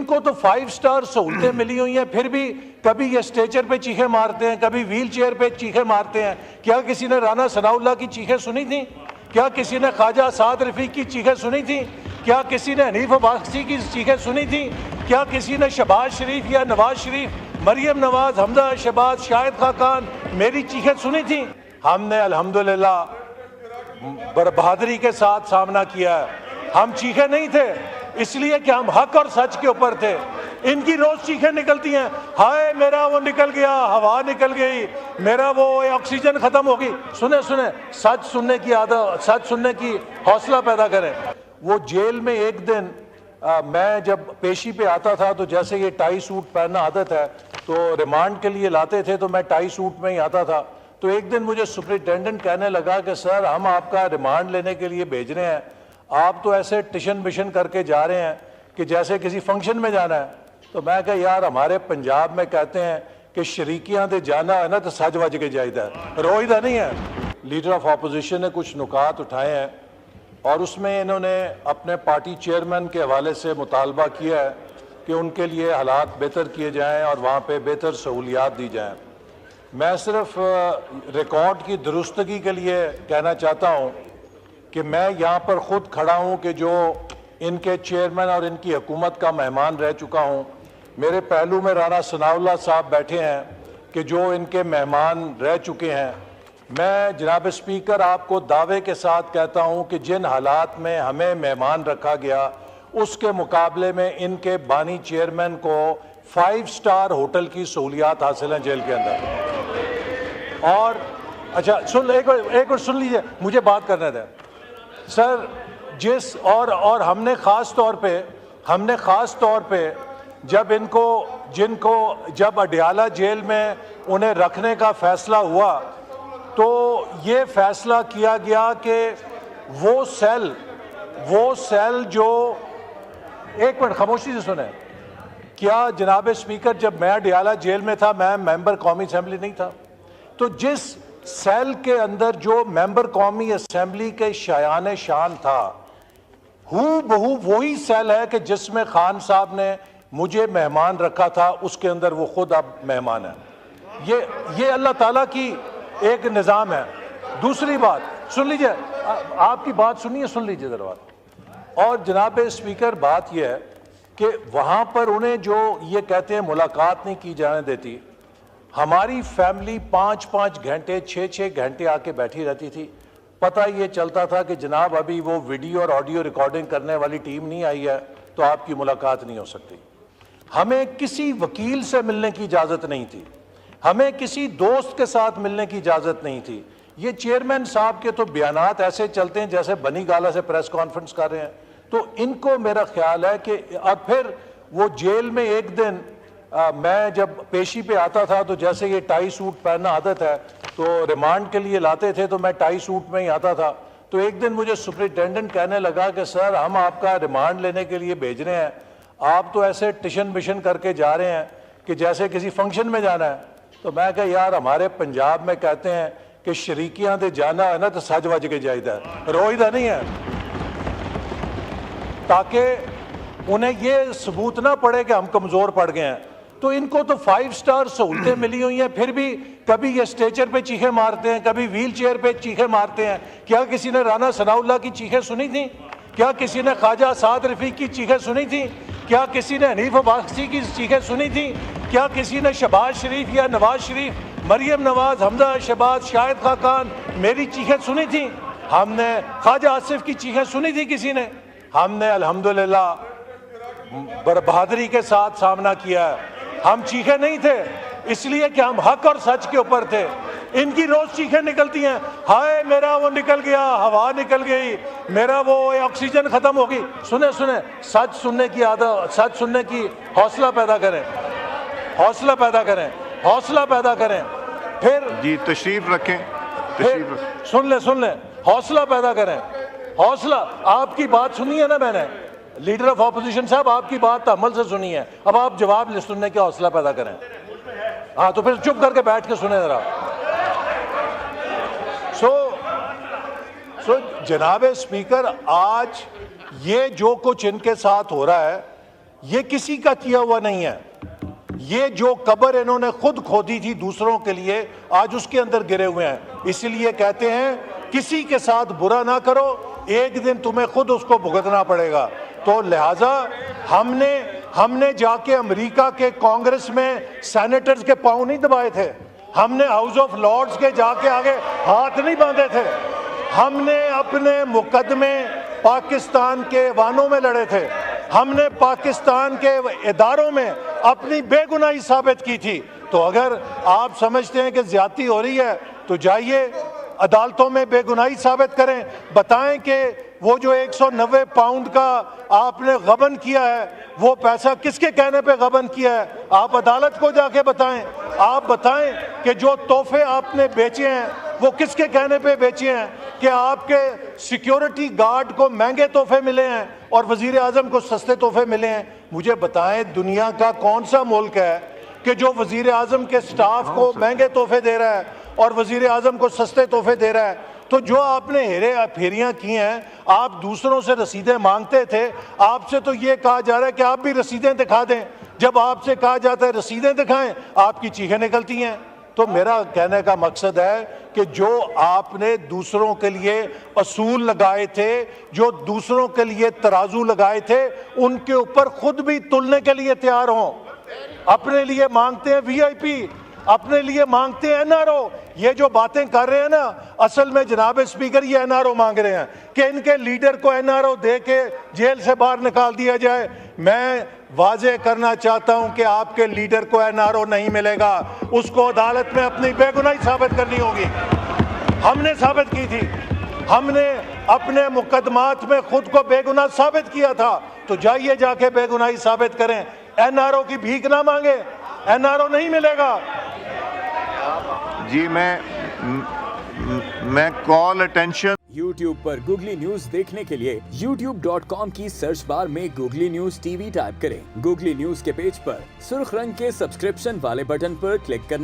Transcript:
کو تو 5 سٹار سہولتیں ملی ہوئی ہیں، پھر بھی کبھی یہ اسٹیچر پہ چیخیں مارتے ہیں، کبھی ویل چیئر پہ چیخیں مارتے ہیں۔ کیا کسی نے رانا ثناء اللہ کی چیخیں سنی تھیں؟ کیا کسی نے خواجہ اسعد رفیق کی چیخیں سنی تھیں؟ کیا کسی نے حنیف عباسی کی چیخیں سنی تھیں؟ کیا کسی نے شہباز شریف یا نواز شریف، مریم نواز، حمزہ شہباز، شاہد خاقان میری چیخیں سنی تھیں؟ ہم نے الحمدللہ بہادری کے ساتھ سامنا کیا ہے۔ ہم چیخے نہیں تھے اس لیے کہ ہم حق اور سچ کے اوپر تھے۔ ان کی روز چیخیں نکلتی ہیں، ہائے میرا وہ نکل گیا، ہوا نکل گئی، میرا وہ آکسیجن ختم ہوگی۔ سنیں سچ سننے کی عادت، سچ سننے کی حوصلہ پیدا کریں۔ وہ جیل میں ایک دن میں جب پیشی پہ آتا تھا تو جیسے یہ ٹائی سوٹ پہننا عادت ہے تو ریمانڈ کے لیے لاتے تھے تو میں ٹائی سوٹ میں ہی آتا تھا۔ تو ایک دن مجھے سپرنٹینڈنٹ کہنے لگا کہ سر ہم آپ کا ریمانڈ لینے کے لیے بھیج رہے ہیں، آپ تو ایسے ٹشن بشن کر کے جا رہے ہیں کہ جیسے کسی فنکشن میں جانا ہے۔ تو میں کہا یار ہمارے پنجاب میں کہتے ہیں کہ شریکیاں دے جانا ہے نا تو سج وج کے جائیدہ ہے، روئیدہ نہیں ہے۔ لیڈر آف اپوزیشن نے کچھ نکات اٹھائے ہیں اور اس میں انہوں نے اپنے پارٹی چیئرمین کے حوالے سے مطالبہ کیا ہے کہ ان کے لیے حالات بہتر کیے جائیں اور وہاں پہ بہتر سہولیات دی جائیں۔ میں صرف ریکارڈ کی درستگی کے لیے کہنا چاہتا ہوں کہ میں یہاں پر خود کھڑا ہوں کہ جو ان کے چیئرمین اور ان کی حکومت کا مہمان رہ چکا ہوں۔ میرے پہلو میں رانا ثناء اللہ صاحب بیٹھے ہیں کہ جو ان کے مہمان رہ چکے ہیں۔ میں جناب اسپیکر آپ کو دعوے کے ساتھ کہتا ہوں کہ جن حالات میں ہمیں مہمان رکھا گیا اس کے مقابلے میں ان کے بانی چیئرمین کو 5 سٹار ہوٹل کی سہولیات حاصل ہیں جیل کے اندر۔ اور اچھا ایک اور سن لیجئے، مجھے بات کرنے دیں سر۔ اور ہم نے خاص طور پہ جب جب اڈیالہ جیل میں انہیں رکھنے کا فیصلہ ہوا تو یہ فیصلہ کیا گیا کہ وہ سیل جو ایک منٹ خاموشی سے سنیں۔ کیا جناب اسپیکر جب میں اڈیالہ جیل میں تھا میں ممبر قومی اسمبلی نہیں تھا؟ تو جس سیل کے اندر جو ممبر قومی اسمبلی کے شایان شان تھا بہو وہی سیل ہے کہ جس میں خان صاحب نے مجھے مہمان رکھا تھا، اس کے اندر وہ خود اب مہمان ہے۔ یہ اللہ تعالیٰ کی ایک نظام ہے۔ دوسری بات سن لیجئے، آپ کی بات سنیے، سن لیجئے ذرا بات۔ اور جناب اسپیکر بات یہ ہے کہ وہاں پر انہیں جو یہ کہتے ہیں ملاقات نہیں کی جانے دیتی، ہماری فیملی 5 گھنٹے 6 گھنٹے آ کے بیٹھی رہتی تھی۔ پتہ یہ چلتا تھا کہ جناب ابھی وہ ویڈیو اور آڈیو ریکارڈنگ کرنے والی ٹیم نہیں آئی ہے تو آپ کی ملاقات نہیں ہو سکتی۔ ہمیں کسی وکیل سے ملنے کی اجازت نہیں تھی، ہمیں کسی دوست کے ساتھ ملنے کی اجازت نہیں تھی۔ یہ چیئرمین صاحب کے تو بیانات ایسے چلتے ہیں جیسے بنی گالہ سے پریس کانفرنس کر رہے ہیں۔ تو ان کو میرا خیال ہے کہ اب پھر وہ جیل میں ایک دن میں جب پیشی پہ آتا تھا تو جیسے یہ ٹائی سوٹ پہننا عادت ہے تو ریمانڈ کے لیے لاتے تھے تو میں ٹائی سوٹ میں ہی آتا تھا۔ تو ایک دن مجھے سپرنٹینڈنٹ کہنے لگا کہ سر ہم آپ کا ریمانڈ لینے کے لیے بھیج رہے ہیں، آپ تو ایسے ٹشن بشن کر کے جا رہے ہیں کہ جیسے کسی فنکشن میں جانا ہے۔ تو میں کہا یار ہمارے پنجاب میں کہتے ہیں کہ شریکیاں دے جانا ہے نا تو سج وج کے جائیدہ ہے، روئیدہ نہیں ہے، تاکہ انہیں یہ ثبوت نہ پڑے کہ ہم کمزور پڑ گئے ہیں۔ تو ان کو تو 5 سٹار سہولتیں ملی ہوئی ہیں، پھر بھی کبھی یہ اسٹیچر پہ چیخیں مارتے ہیں، کبھی ویل چیئر پہ چیخیں مارتے ہیں۔ کیا کسی نے رانا ثناء اللہ کی چیخیں سنی تھیں؟ کیا کسی نے خواجہ اسعد رفیق کی چیخیں سنی تھیں؟ کیا کسی نے حنیف عباسی کی چیخیں سنی تھیں؟ کیا کسی نے شہباز شریف یا نواز شریف، مریم نواز، حمزہ شہباز، شاہد خاقان میری چیخیں سنی تھیں؟ ہم نے خواجہ آصف کی چیخیں سنی تھی کسی نے؟ ہم نے الحمدللہ بہادری کے ساتھ سامنا کیا ہے۔ ہم چیخے نہیں تھے اس لیے کہ ہم حق اور سچ کے اوپر تھے۔ ان کی روز چیخیں نکلتی ہیں، ہائے میرا وہ نکل گیا، ہوا نکل گئی، میرا وہ آکسیجن ختم ہوگی۔ سنیں سچ سننے کی عادت، سچ سننے کی حوصلہ پیدا کریں، حوصلہ پیدا کریں، حوصلہ پیدا کریں۔ پھر جی تشریف رکھیں، سن لیں حوصلہ پیدا کریں، حوصلہ۔ آپ کی بات سنی ہے نا میں نے، لیڈر آف اپوزیشن صاحب آپ کی بات عمل سے سنی ہے، اب آپ جواب سننے کا حوصلہ پیدا کریں۔ ہاں تو پھر چپ کر کے بیٹھ کے سنیں ذرا۔ سو جناب اسپیکر، آج یہ جو کچھ ان کے ساتھ ہو رہا ہے یہ کسی کا کیا ہوا نہیں ہے. یہ جو قبر انہوں نے خود کھودی تھی دوسروں کے لیے آج اس کے اندر گرے ہوئے ہیں. اسی لیے کہتے ہیں کسی کے ساتھ برا نہ کرو, ایک دن تمہیں خود اس کو بھگتنا پڑے گا. تو لہٰذا ہم نے جا کے امریکہ کے کانگریس میں سینیٹرز کے پاؤں نہیں دبائے تھے, ہم نے ہاؤس آف لارڈز کے جا کے آگے ہاتھ نہیں باندھے تھے, ہم نے اپنے مقدمے پاکستان کے ایوانوں میں لڑے تھے, ہم نے پاکستان کے اداروں میں اپنی بے گناہی ثابت کی تھی. تو اگر آپ سمجھتے ہیں کہ زیادتی ہو رہی ہے تو جائیے عدالتوں میں بے گناہی ثابت کریں, بتائیں کہ وہ جو 190 پاؤنڈ کا آپ نے غبن کیا ہے وہ پیسہ کس کے کہنے پہ غبن کیا ہے, آپ عدالت کو جا کے بتائیں. آپ بتائیں کہ جو تحفے آپ نے بیچے ہیں وہ کس کے کہنے پہ بیچے ہیں, کہ آپ کے سیکیورٹی گارڈ کو مہنگے تحفے ملے ہیں اور وزیر اعظم کو سستے تحفے ملے ہیں. مجھے بتائیں دنیا کا کون سا ملک ہے کہ جو وزیر اعظم کے سٹاف کو مہنگے تحفے دے رہا ہے اور وزیر اعظم کو سستے تحفے دے رہا ہے. تو جو آپ نے ہیرے پھیریاں کی ہیں, آپ دوسروں سے رسیدیں مانگتے تھے, آپ سے تو یہ کہا جا رہا ہے کہ آپ بھی رسیدیں دکھا دیں. جب آپ سے کہا جاتا ہے رسیدیں دکھائیں, آپ کی چیخیں نکلتی ہیں. تو میرا کہنے کا مقصد ہے کہ جو آپ نے دوسروں کے لیے اصول لگائے تھے, جو دوسروں کے لیے ترازو لگائے تھے, ان کے اوپر خود بھی تلنے کے لیے تیار ہوں. اپنے لیے مانگتے ہیں وی آئی پی, اپنے لیے مانگتے ہیں این آر او. یہ جو باتیں کر رہے ہیں نا, اصل میں جناب اسپیکر یہ این آر او مانگ رہے ہیں کہ ان کے لیڈر کو این آر او دے کے جیل سے باہر نکال دیا جائے. میں واضح کرنا چاہتا ہوں کہ آپ کے لیڈر کو این آر او نہیں ملے گا, اس کو عدالت میں اپنی بے گناہی ثابت کرنی ہوگی. ہم نے ثابت کی تھی, ہم نے اپنے مقدمات میں خود کو بے گناہ ثابت کیا تھا. تو جائیے جا کے بے گناہی ثابت کریں, این آر او کی بھیک نہ مانگے, این آر او نہیں ملے گا. جی میں کال اٹینشن. یوٹیوب پر گوگلی نیوز دیکھنے کے لیے youtube.com کی سرچ بار میں googly news T V type کریں. گوگلی نیوز کے پیج پر سرخ رنگ کے سبسکرپشن والے بٹن پر کلک کرنا